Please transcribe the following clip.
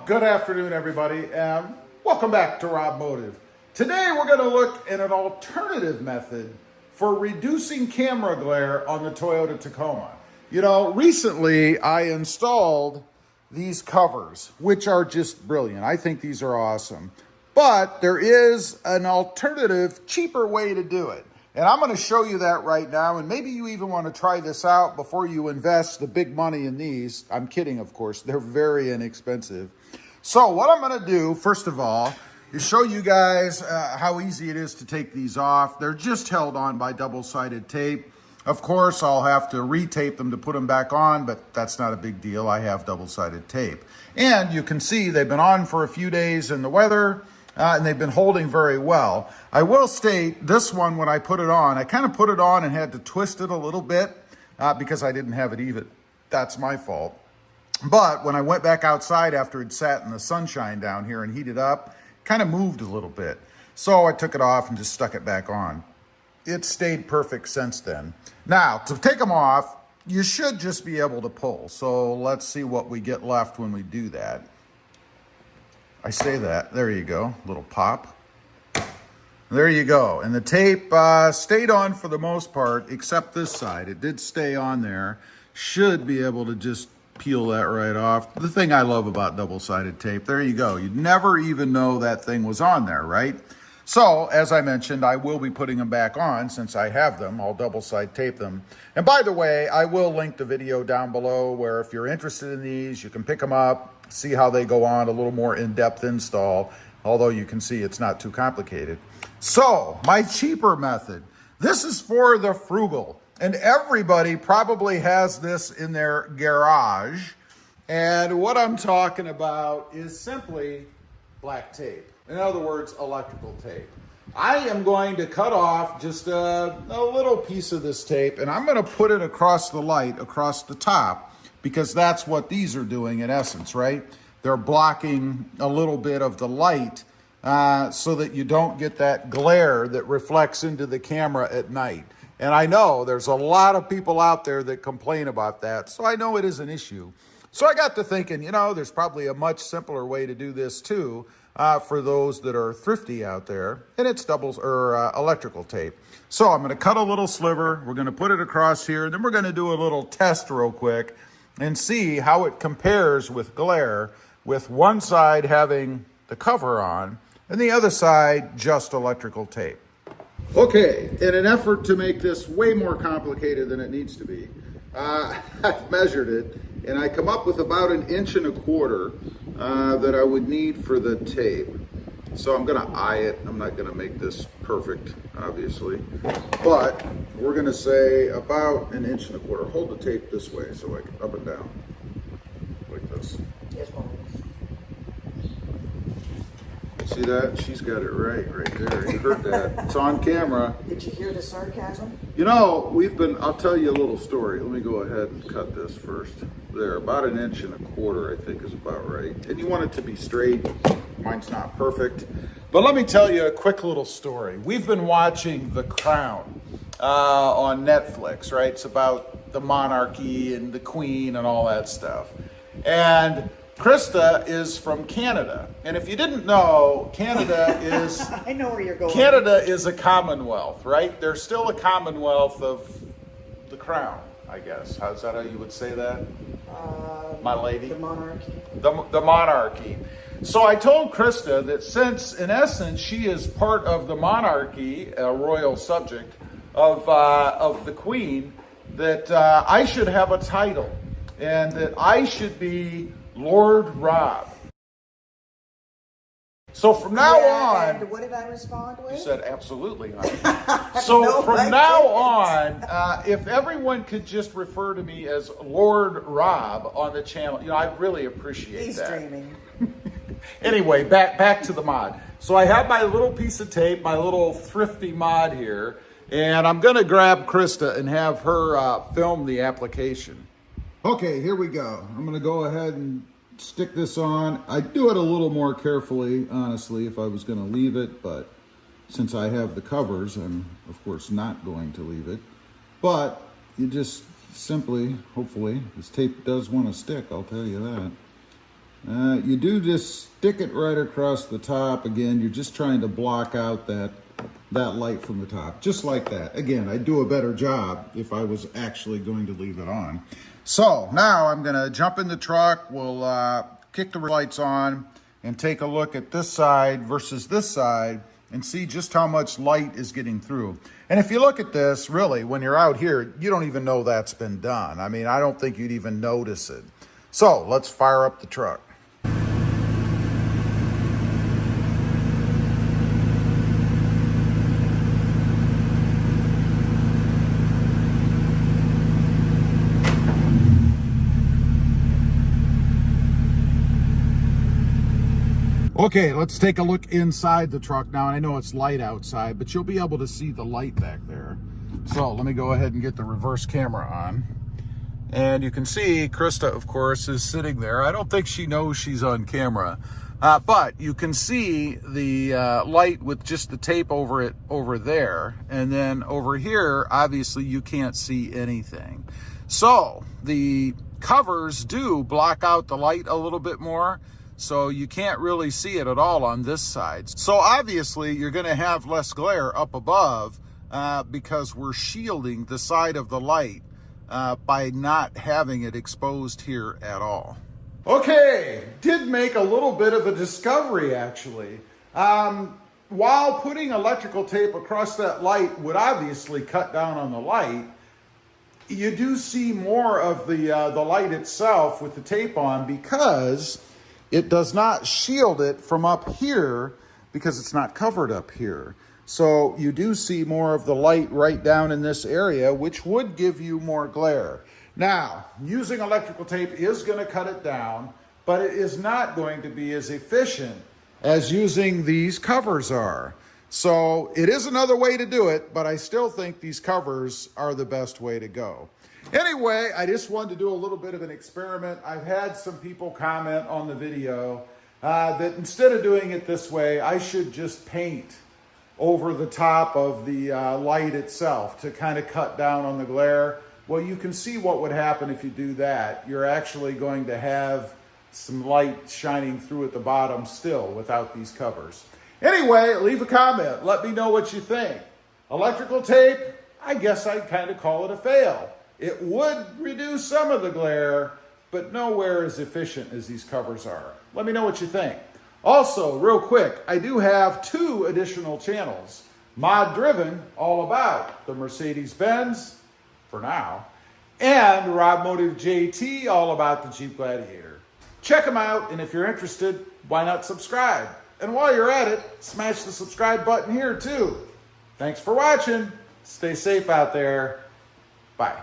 Good afternoon, everybody, and welcome back to RobMotive. Today, we're going to look at an alternative method for reducing camera glare on the Toyota Tacoma. You know, recently I installed these covers, which are just brilliant. I think these are awesome. But there is an alternative, cheaper way to do it. And I'm going to show you that right now. And maybe you even want to try this out before you invest the big money in these. I'm kidding, of course. They're very inexpensive. So what I'm going to do, first of all, is show you guys how easy it is to take these off. They're just held on by double-sided tape. Of course, I'll have to retape them to put them back on, but that's not a big deal. I have double-sided tape. And you can see they've been on for a few days in the weather. And they've been holding very well. I will state this one, when I put it on, I kind of put it on and had to twist it a little bit because I didn't have it even. That's my fault. But when I went back outside after it sat in the sunshine down here and heated up, kind of moved a little bit. So I took it off and just stuck it back on. It stayed perfect since then. Now, to take them off, you should just be able to pull. So let's see what we get left when we do that. I say that. There you go. Little pop. There you go. And the tape stayed on for the most part, except this side. It did stay on there. Should be able to just peel that right off. The thing I love about double-sided tape, there you go. You'd never even know that thing was on there, right? So, as I mentioned, I will be putting them back on since I have them. I'll double-side tape them. And by the way, I will link the video down below where if you're interested in these, you can pick them up, see how they go on, a little more in-depth install, although you can see it's not too complicated. So, my cheaper method. This is for the frugal, and everybody probably has this in their garage. And what I'm talking about is simply black tape. In other words, electrical tape. I am going to cut off just a little piece of this tape, and I'm going to put it across the light, across the top, because that's what these are doing in essence, right? They're blocking a little bit of the light so that you don't get that glare that reflects into the camera at night. And I know there's a lot of people out there that complain about that, so I know it is an issue. So I got to thinking, you know, there's probably a much simpler way to do this too for those that are thrifty out there, and it's electrical tape. So I'm going to cut a little sliver. We're going to put it across here, and then we're going to do a little test real quick and see how it compares with glare, with one side having the cover on and the other side just electrical tape. Okay, in an effort to make this way more complicated than it needs to be, I've measured it, and I come up with about 1.25 inches that I would need for the tape. So I'm gonna eye it. I'm not gonna make this perfect, obviously, but we're gonna say about 1.25 inches. Hold the tape this way so I can up and down, like this. Yes, Mom. See that? She's got it right there. You heard that. It's on camera. Did you hear the sarcasm? You know, I'll tell you a little story. Let me go ahead and cut this first. There, about 1.25 inches, I think is about right. And you want it to be straight. Mine's not perfect. But let me tell you a quick little story. We've been watching The Crown on Netflix, right? It's about the monarchy and the queen and all that stuff. And Krista is from Canada. And if you didn't know, Canada is... I know where you're going. Canada is a commonwealth, right? There's still a commonwealth of the crown, I guess. Is that how you would say that? My lady? The monarchy. The monarchy. So I told Krista that since, in essence, she is part of the monarchy, a royal subject of the queen, that I should have a title and that I should be Lord Rob. So from now on... And what did I respond with? You said absolutely, honey. So no, from now on, if everyone could just refer to me as Lord Rob on the channel, you know, I'd really appreciate that. He's dreaming. Anyway, back to the mod. So I have my little piece of tape, my little thrifty mod here, and I'm going to grab Krista and have her film the application. Okay, here we go. I'm going to go ahead and stick this on. I do it a little more carefully, honestly, if I was going to leave it, but since I have the covers, I'm, of course, not going to leave it. But you just simply, hopefully, this tape does want to stick, I'll tell you that. You do just stick it right across the top. Again, you're just trying to block out that light from the top, just like that. Again, I'd do a better job if I was actually going to leave it on. So now I'm gonna jump in the truck, we'll kick the lights on and take a look at this side versus this side and see just how much light is getting through. And if you look at this, really, when you're out here, you don't even know that's been done. I mean, I don't think you'd even notice it. So let's fire up the truck. Okay, let's take a look inside the truck now. I know it's light outside, but you'll be able to see the light back there. So let me go ahead and get the reverse camera on. And you can see Krista, of course, is sitting there. I don't think she knows she's on camera, but you can see the light with just the tape over it over there. And then over here, obviously you can't see anything. So the covers do block out the light a little bit more. So you can't really see it at all on this side. So obviously you're gonna have less glare up above because we're shielding the side of the light by not having it exposed here at all. Okay, did make a little bit of a discovery actually. While putting electrical tape across that light would obviously cut down on the light, you do see more of the light itself with the tape on because it does not shield it from up here because it's not covered up here. So you do see more of the light right down in this area, which would give you more glare. Now, using electrical tape is going to cut it down, but it is not going to be as efficient as using these covers are. So it is another way to do it, but I still think these covers are the best way to go. Anyway, I just wanted to do a little bit of an experiment. I've had some people comment on the video that instead of doing it this way, I should just paint over the top of the light itself to kind of cut down on the glare. Well, you can see what would happen if you do that. You're actually going to have some light shining through at the bottom still without these covers. Anyway, leave a comment. Let me know what you think. Electrical tape, I guess I'd kind of call it a fail. It would reduce some of the glare, but nowhere as efficient as these covers are. Let me know what you think. Also, real quick, I do have 2 additional channels. Mod Driven, all about the Mercedes-Benz, for now, and RobMotive JT, all about the Jeep Gladiator. Check them out, and if you're interested, why not subscribe? And while you're at it, smash the subscribe button here too. Thanks for watching. Stay safe out there. Bye.